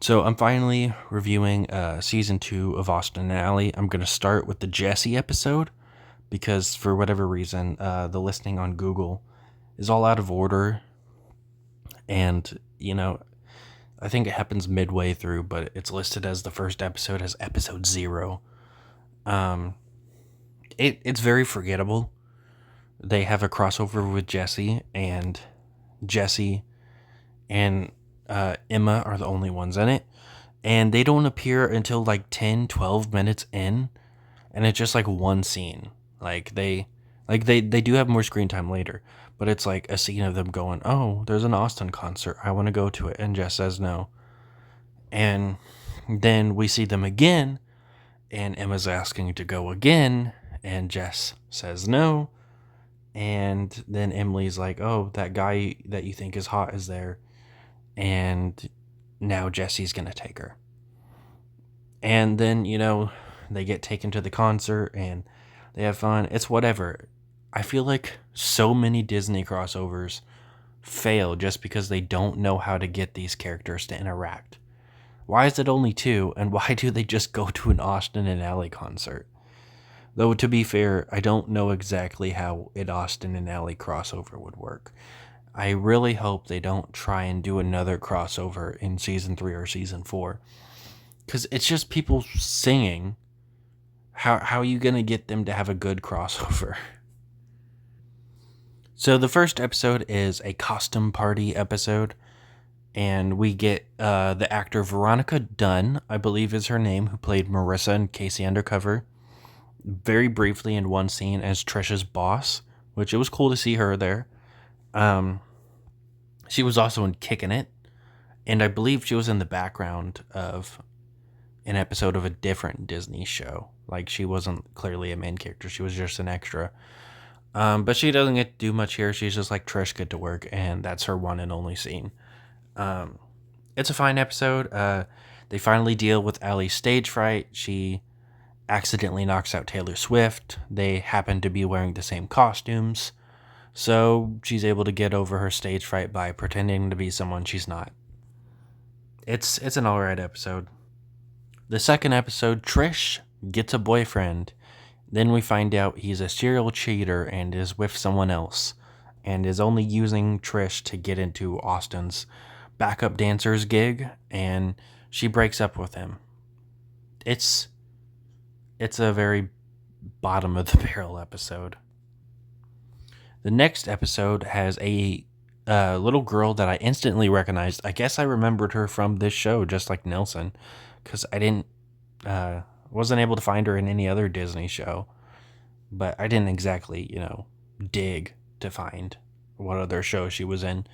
So I'm finally reviewing season 2 of Austin and Alley. I'm going to start with the Jesse episode because for whatever reason, the listing on Google is all out of order. And, I think it happens midway through, but it's listed as the first episode as episode 0. Um, it's very forgettable. They have a crossover with Jesse and Emma are the only ones in it. And they don't appear until like 10, 12 minutes in, and it's just like one scene. They do have more screen time later, but it's like a scene of them going, "Oh, there's an Austin concert. I want to go to it." And Jess says no. And then we see them again, and Emma's asking to go again, and Jess says no. And then Emily's like, "Oh, that guy that you think is hot is there." And now Jesse's going to take her. And then, they get taken to the concert and they have fun. It's whatever. I feel like so many Disney crossovers fail just because they don't know how to get these characters to interact. Why is it only two, and why do they just go to an Austin and Alley concert? Though, to be fair, I don't know exactly how an Austin and Alley crossover would work. I really hope they don't try and do another crossover in season 3 or season 4. Because it's just people singing. How are you going to get them to have a good crossover? So the first episode is a costume party episode. And we get the actor Veronica Dunn, I believe is her name, who played Marissa in Casey Undercover, very briefly in one scene as Trisha's boss, which it was cool to see her there. Um, she was also in Kickin' It, and I believe she was in the background of an episode of a different Disney show. Like, she wasn't clearly a main character, she was just an extra. But she doesn't get to do much here. She's just like Trish, get to work, and that's her one and only scene. Um, it's a fine episode. They finally deal with Allie's stage fright. She accidentally knocks out Taylor Swift. They happen to be wearing the same costumes. So she's able to get over her stage fright by pretending to be someone she's not. It's an alright episode. The second episode, Trish gets a boyfriend. Then we find out he's a serial cheater and is with someone else, and is only using Trish to get into Austin's backup dancer's gig, and she breaks up with him. It's a very bottom of the barrel episode. The next episode has a little girl that I instantly recognized. I guess I remembered her from this show, just like Nelson, because I didn't wasn't able to find her in any other Disney show, but I didn't exactly dig to find what other show she was in.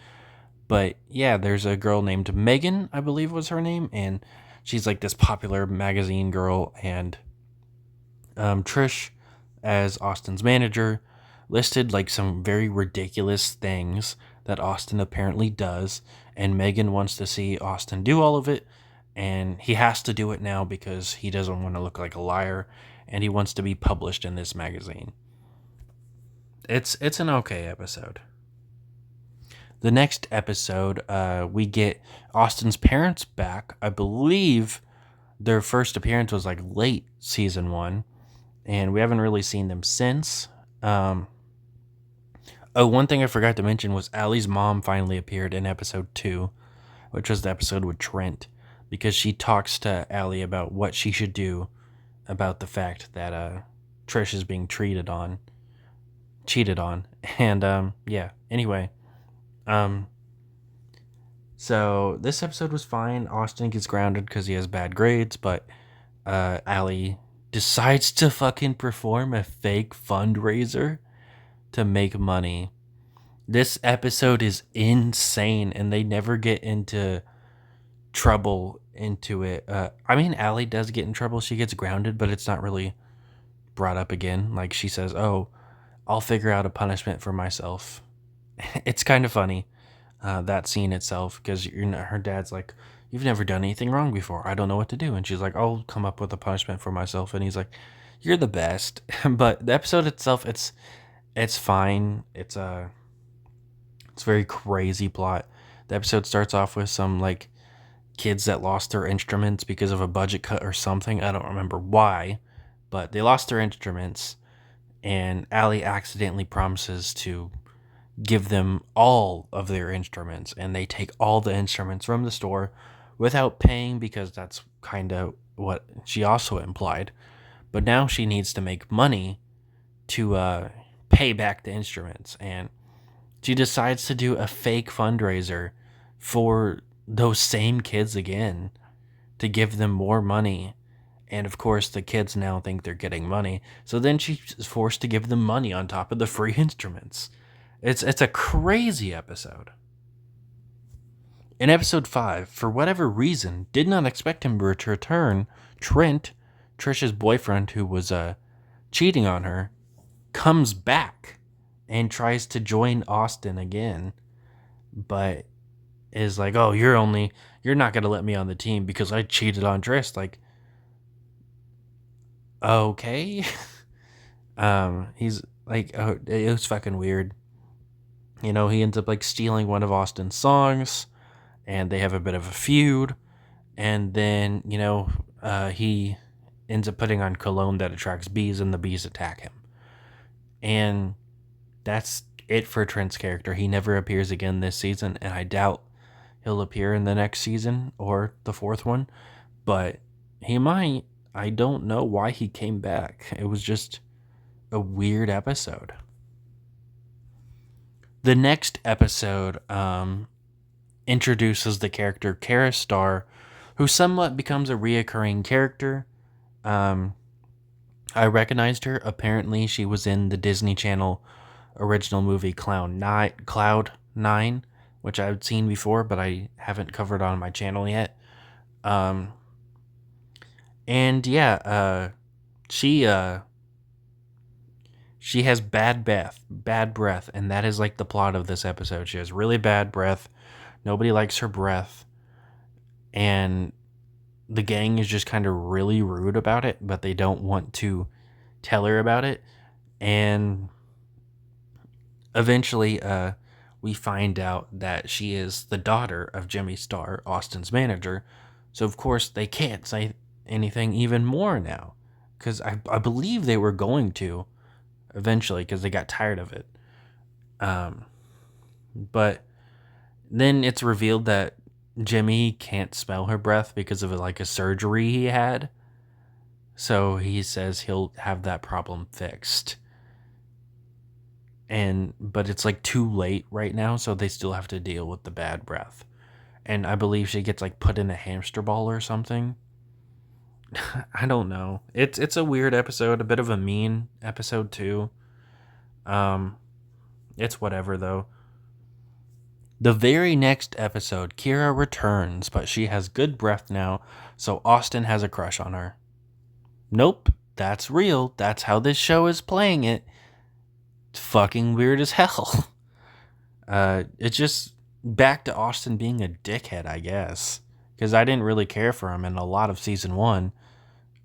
But yeah, there's a girl named Megan, I believe was her name, and she's like this popular magazine girl, and Trish, as Austin's manager, listed like some very ridiculous things that Austin apparently does, and Megan wants to see Austin do all of it, and he has to do it now because he doesn't want to look like a liar, and he wants to be published in this magazine. It's an okay episode. The next episode, we get Austin's parents back. I believe their first appearance was like late season 1, and we haven't really seen them since. One thing I forgot to mention was Allie's mom finally appeared in episode 2, which was the episode with Trent, because she talks to Allie about what she should do about the fact that Trish is being cheated on, and yeah. Anyway, um, so this episode was fine. Austin gets grounded because he has bad grades, but Allie decides to fucking perform a fake fundraiser to make money. This episode is insane, and they never get into trouble into it. I mean, Allie does get in trouble. She gets grounded, but it's not really brought up again. Like, she says, "Oh, I'll figure out a punishment for myself." It's kind of funny, that scene itself, because her dad's like, "You've never done anything wrong before. I don't know what to do." And she's like, "I'll come up with a punishment for myself." And he's like, "You're the best." But the episode itself, it's fine. It's very crazy plot. The episode starts off with some like kids that lost their instruments because of a budget cut or something. I don't remember why, but they lost their instruments, and Allie accidentally promises to give them all of their instruments, and they take all the instruments from the store without paying, because that's kind of what she also implied. But now she needs to make money to pay back the instruments, and she decides to do a fake fundraiser for those same kids again to give them more money. And of course, the kids now think they're getting money, so then she's forced to give them money on top of the free instruments. It's a crazy episode. In episode 5, for whatever reason, did not expect him to return. Trent, Trisha's boyfriend who was cheating on her, comes back and tries to join Austin again, but is like, "Oh, you're not gonna let me on the team because I cheated on Trish." Like, okay. He's like, oh, it was fucking weird. You know, he ends up like stealing one of Austin's songs, and they have a bit of a feud. And then, he ends up putting on cologne that attracts bees, and the bees attack him. And that's it for Trent's character. He never appears again this season, and I doubt he'll appear in the next season or the fourth one, but he might. I don't know why he came back. It was just a weird episode. The next episode introduces the character Kara Starr, who somewhat becomes a reoccurring character. I recognized her. Apparently, she was in the Disney Channel original movie Cloud 9, which I've seen before, but I haven't covered on my channel yet. And yeah, she has bad breath, and that is like the plot of this episode. She has really bad breath. Nobody likes her breath, and the gang is just kind of really rude about it, but they don't want to tell her about it. And eventually, we find out that she is the daughter of Jimmy Starr, Austin's manager. So of course they can't say anything even more now, because I believe they were going to eventually, because they got tired of it. But then it's revealed that Jimmy can't smell her breath because of like a surgery he had. So he says he'll have that problem fixed. But it's like too late right now, so they still have to deal with the bad breath. And I believe she gets like put in a hamster ball or something. I don't know. It's a weird episode, a bit of a mean episode too. It's whatever though. The very next episode, Kira returns, but she has good breath now, so Austin has a crush on her. Nope, that's real. That's how this show is playing it. It's fucking weird as hell. It's just back to Austin being a dickhead, I guess. Because I didn't really care for him in a lot of season 1.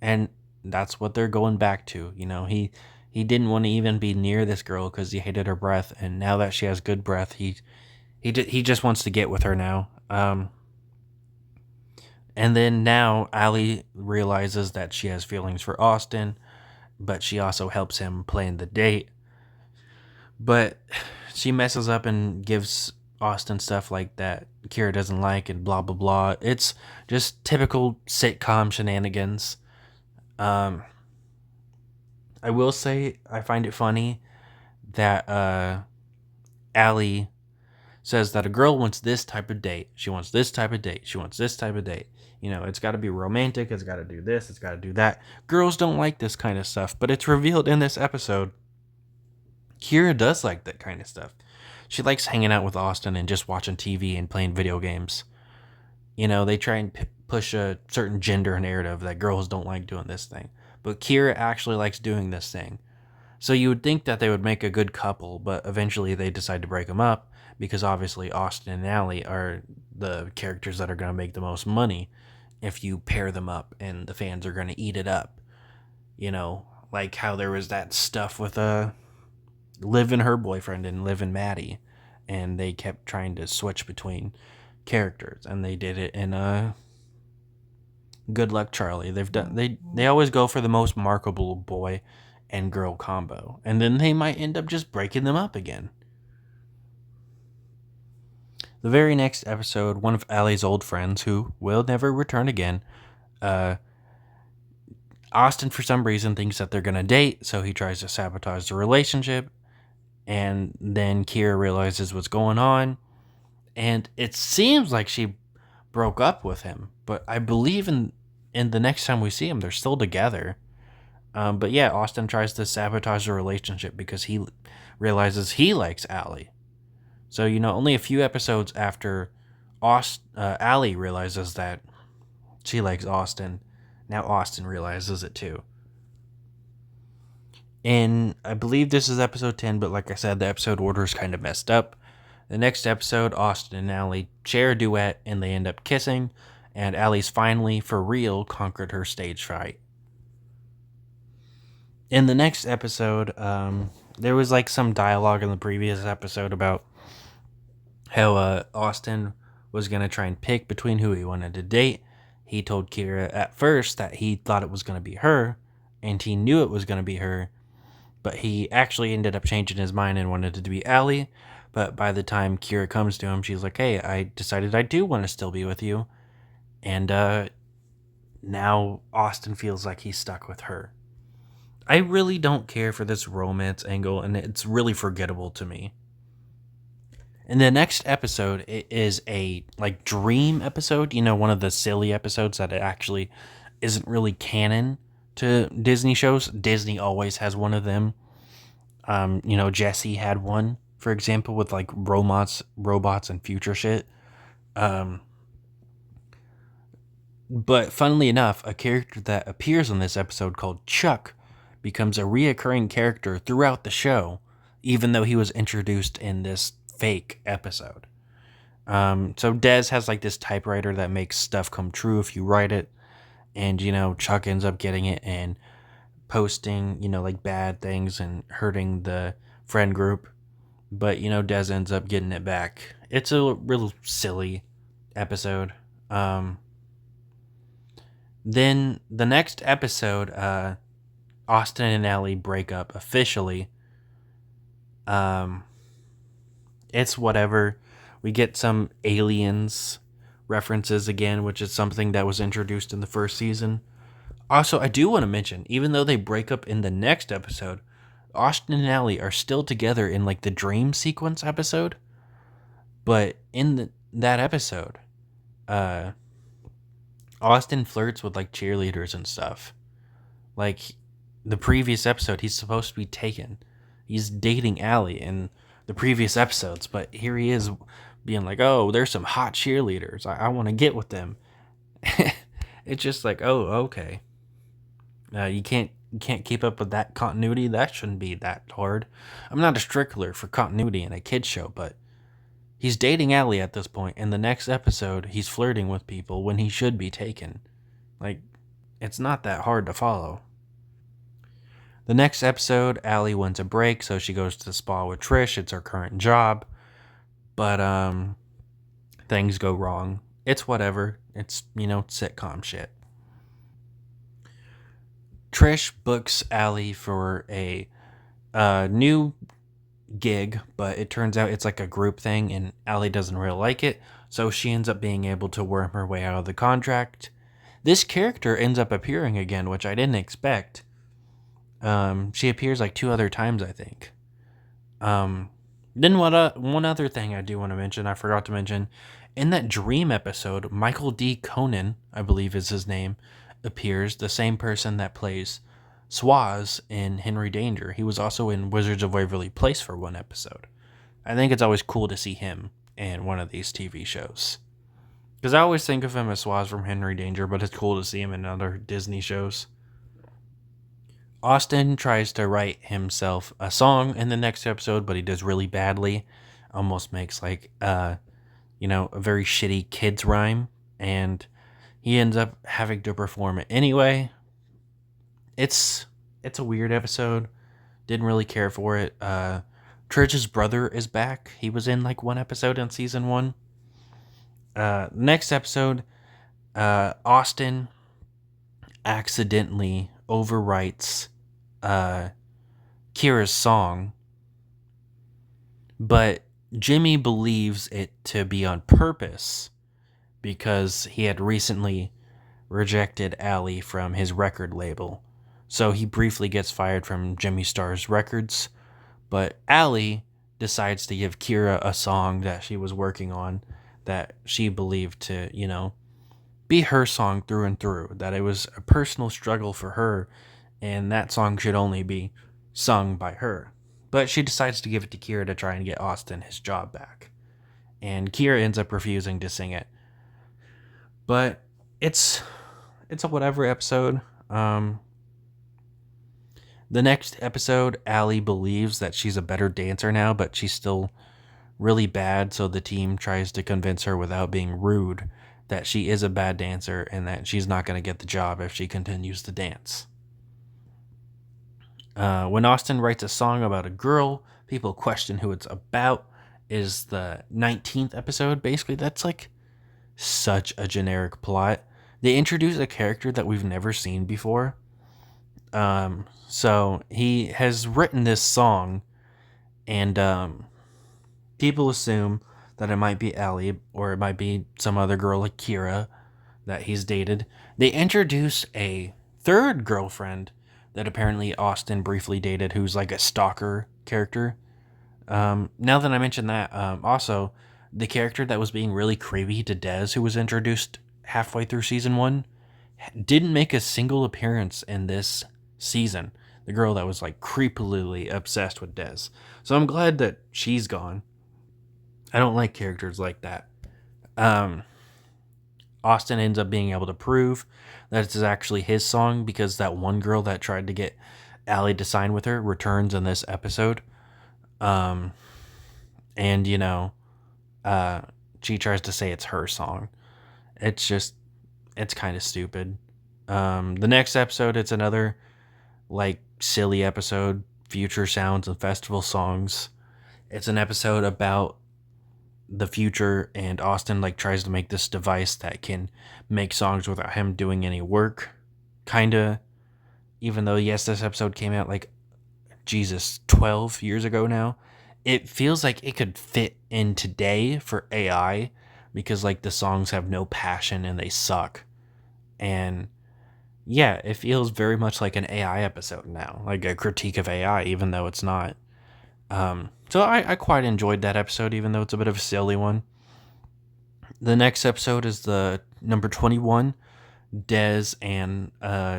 And that's what they're going back to. You know, he didn't want to even be near this girl because he hated her breath. And now that she has good breath, he just wants to get with her now. And then now Allie realizes that she has feelings for Austin, but she also helps him plan the date. But she messes up and gives Austin stuff like that Kira doesn't like, and blah blah blah. It's just typical sitcom shenanigans. I will say I find it funny that Allie says that a girl wants this type of date. She wants this type of date. She wants this type of date. You know, it's got to be romantic. It's got to do this. It's got to do that. Girls don't like this kind of stuff, but it's revealed in this episode Kira does like that kind of stuff. She likes hanging out with Austin and just watching TV and playing video games. You know, they try and push a certain gender narrative that girls don't like doing this thing. But Kira actually likes doing this thing. So you would think that they would make a good couple, but eventually they decide to break them up because obviously Austin and Allie are the characters that are going to make the most money if you pair them up, and the fans are going to eat it up. You know, like how there was that stuff with Liv and her boyfriend and Liv and Maddie, and they kept trying to switch between characters, and they did it in Good Luck Charlie. They always go for the most marketable boy and girl combo, and then they might end up just breaking them up again. The very next episode, one of Allie's old friends, who will never return again, Austin for some reason thinks that they're gonna date, so he tries to sabotage the relationship, and then Kira realizes what's going on, and it seems like she broke up with him, but I believe in the next time we see him, they're still together. But yeah, Austin tries to sabotage the relationship because he realizes he likes Allie. So, only a few episodes after Allie realizes that she likes Austin, now Austin realizes it too. And I believe this is episode 10, but like I said, the episode order is kind of messed up. The next episode, Austin and Allie share a duet and they end up kissing, and Allie's finally, for real, conquered her stage fright. In the next episode, there was like some dialogue in the previous episode about how Austin was going to try and pick between who he wanted to date. He told Kira at first that he thought it was going to be her, and he knew it was going to be her, but he actually ended up changing his mind and wanted it to be Allie. But by the time Kira comes to him, she's like, hey, I decided I do want to still be with you. And now Austin feels like he's stuck with her. I really don't care for this romance angle, and it's really forgettable to me. In the next episode, it is a dream episode, one of the silly episodes that it actually isn't really canon to Disney shows. Disney always has one of them. Jessie had one, for example, with like robots and future shit. But funnily enough, a character that appears in this episode called Chuck becomes a reoccurring character throughout the show, even though he was introduced in this fake episode. So Dez has like this typewriter that makes stuff come true if you write it, and Chuck ends up getting it and posting like bad things and hurting the friend group, but Dez ends up getting it back. It's a real silly episode. Then the next episode, Austin and Allie break up officially. It's whatever. We get some aliens references again, which is something that was introduced in the first season. Also, I do want to mention, even though they break up in the next episode, Austin and Allie are still together in like the dream sequence episode. But in that episode, Austin flirts with like cheerleaders and stuff. Like the previous episode, he's supposed to be taken. He's dating Allie in the previous episodes, but here he is being like, oh, there's some hot cheerleaders. I want to get with them. It's just like, oh, okay. You can't keep up with that continuity. That shouldn't be that hard. I'm not a stickler for continuity in a kid's show, but he's dating Allie at this point. In the next episode, he's flirting with people when he should be taken. Like, it's not that hard to follow. The next episode, Allie wants a break, so she goes to the spa with Trish. It's her current job. But things go wrong. It's whatever. It's, sitcom shit. Trish books Allie for a new gig, but it turns out it's like a group thing, and Allie doesn't really like it, so she ends up being able to worm her way out of the contract. This character ends up appearing again, which I didn't expect. She appears like 2 other times, I think. Then one other thing I do want to mention, I forgot to mention, in that Dream episode, Michael D. Conan, I believe is his name, appears, the same person that plays Swaz in Henry Danger. He was also in Wizards of Waverly Place for one episode. I think it's always cool to see him in one of these TV shows. Because I always think of him as Swaz from Henry Danger, but it's cool to see him in other Disney shows. Austin tries to write himself a song in the next episode, but he does really badly. Almost makes like, a very shitty kid's rhyme. And he ends up having to perform it anyway. It's a weird episode. Didn't really care for it. Trish's brother is back. He was in like one episode in season 1. Next episode, Austin accidentally overwrites Kira's song, but Jimmy believes it to be on purpose because he had recently rejected Allie from his record label. So he briefly gets fired from Jimmy Star's Records, but Allie decides to give Kira a song that she was working on that she believed to, be her song through and through, that it was a personal struggle for her, and that song should only be sung by her. But she decides to give it to Kira to try and get Austin his job back. And Kira ends up refusing to sing it. But it's a whatever episode. The next episode, Allie believes that she's a better dancer now, but she's still really bad, so the team tries to convince her without being rude that she is a bad dancer and that she's not going to get the job if she continues to dance. When Austin writes a song about a girl, people question who it's about. Is the 19th episode. Basically, that's like such a generic plot. They introduce a character that we've never seen before. So he has written this song, and people assume that it might be Allie or it might be some other girl like Kira that he's dated. They introduce a third girlfriend that apparently Austin briefly dated, who's like a stalker character. Now that I mentioned that, also the character that was being really creepy to Des, who was introduced halfway through season 1, didn't make a single appearance in this season. The girl that was like creepily obsessed with Des. So I'm glad that she's gone. I don't like characters like that. Austin ends up being able to prove that it's actually his song because that one girl that tried to get Allie to sign with her returns in this episode. And she tries to say it's her song. It's kind of stupid. The next episode, it's another like silly episode, future sounds and festival songs. It's an episode about the future, and Austin like tries to make this device that can make songs without him doing any work. Kinda, even though yes, this episode came out like 12 years ago now. It feels like it could fit in today for AI because like the songs have no passion and they suck. And yeah, it feels very much like an AI episode now, like a critique of AI, even though it's not. So I quite enjoyed that episode, even though it's a bit of a silly one. The next episode is the number 21. Des and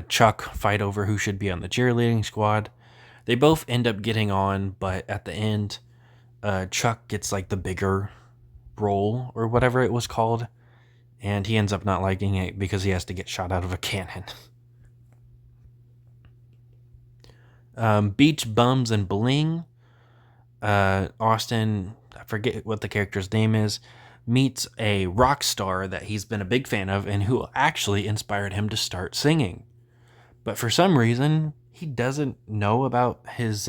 Chuck fight over who should be on the cheerleading squad. They both end up getting on, but at the end, Chuck gets like the bigger role or whatever it was called, and he ends up not liking it because he has to get shot out of a cannon. Beach Bums and Bling. Austin, I forget what the character's name is, meets a rock star that he's been a big fan of and who actually inspired him to start singing. But for some reason, he doesn't know about his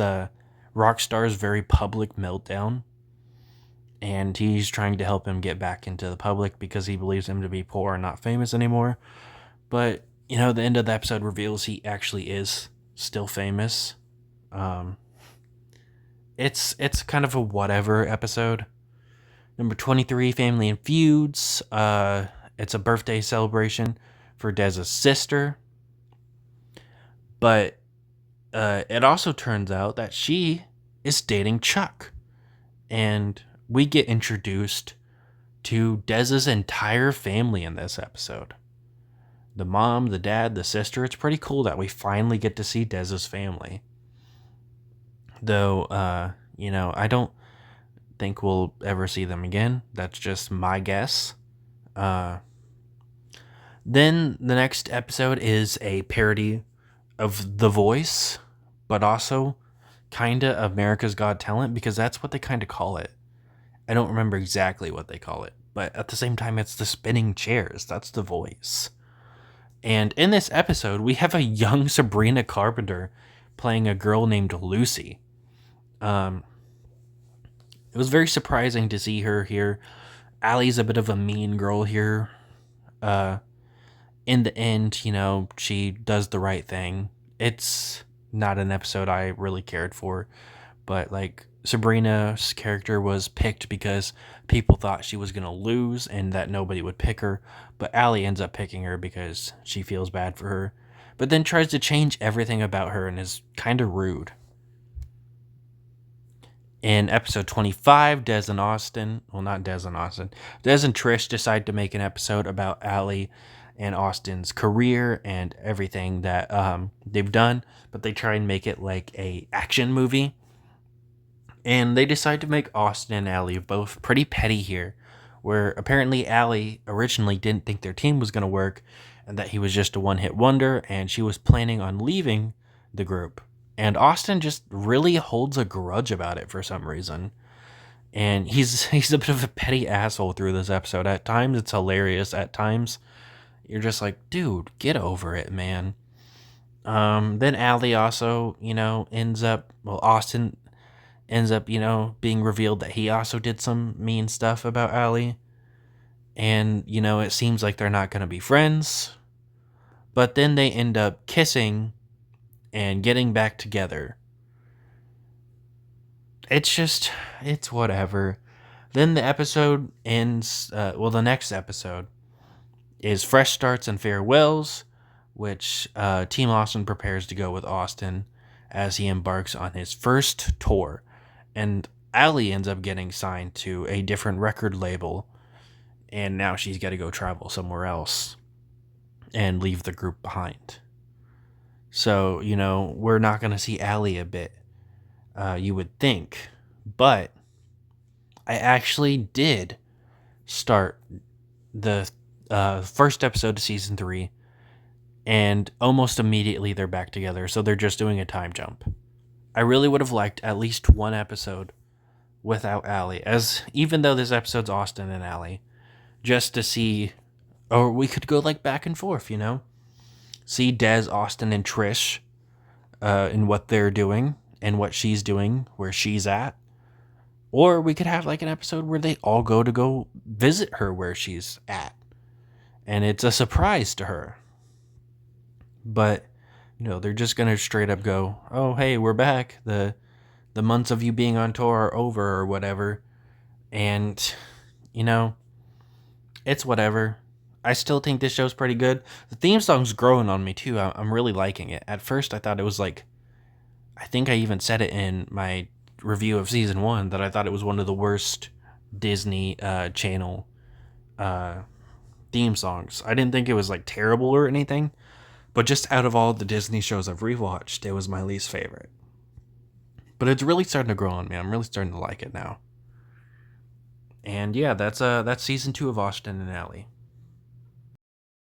rock star's very public meltdown. And he's trying to help him get back into the public because he believes him to be poor and not famous anymore. But, the end of the episode reveals he actually is still famous. It's kind of a whatever episode. Number 23, Family and Feuds. It's a birthday celebration for Dez's sister. But it also turns out that she is dating Chuck. And we get introduced to Dez's entire family in this episode. The mom, the dad, the sister. It's pretty cool that we finally get to see Dez's family. Though, I don't think we'll ever see them again. That's just my guess. Then the next episode is a parody of The Voice, but also kinda America's Got Talent, because that's what they kinda call it. I don't remember exactly what they call it, but at the same time, it's the spinning chairs. That's The Voice. And in this episode, we have a young Sabrina Carpenter playing a girl named Lucy. It was very surprising to see her here. Allie's a bit of a mean girl here. Uh, in the end, she does the right thing. It's not an episode I really cared for, but like Sabrina's character was picked because people thought she was going to lose and that nobody would pick her, but Allie ends up picking her because she feels bad for her, but then tries to change everything about her and is kind of rude. In episode 25, Des and Austin, well, not Des and Austin, Des and Trish decide to make an episode about Allie and Austin's career and everything that they've done, but they try and make it like a action movie. And they decide to make Austin and Allie both pretty petty here, where apparently Allie originally didn't think their team was going to work and that he was just a one-hit wonder, and she was planning on leaving the group. And Austin just really holds a grudge about it for some reason. And he's a bit of a petty asshole through this episode. At times it's hilarious. At times you're just like, dude, get over it, man. Then Allie also, Austin ends up, being revealed that he also did some mean stuff about Allie. And, it seems like they're not going to be friends. But then they end up kissing and getting back together. It's whatever. Then the episode ends, the next episode is Fresh Starts and Farewells, which Team Austin prepares to go with Austin as he embarks on his first tour. And Allie ends up getting signed to a different record label, and now she's got to go travel somewhere else and leave the group behind. So, we're not going to see Allie a bit, you would think. But I actually did start the first episode of season 3, and almost immediately they're back together, so they're just doing a time jump. I really would have liked at least one episode without Allie, as even though this episode's Austin and Allie, just to see, or we could go like back and forth, see Des, Austin, and Trish in what they're doing and what she's doing, where she's at. Or we could have like an episode where they all go visit her where she's at, and it's a surprise to her. But they're just gonna straight up go, "Oh, hey, we're back. The months of you being on tour are over," or whatever. And it's whatever. I still think this show's pretty good. The theme song's growing on me too. I'm really liking it. At first, I thought it was like, I think I even said it in my review of season 1 that I thought it was one of the worst Disney Channel theme songs. I didn't think it was like terrible or anything, but just out of all the Disney shows I've rewatched, it was my least favorite. But it's really starting to grow on me. I'm really starting to like it now. And yeah, that's season 2 of Austin and Allie.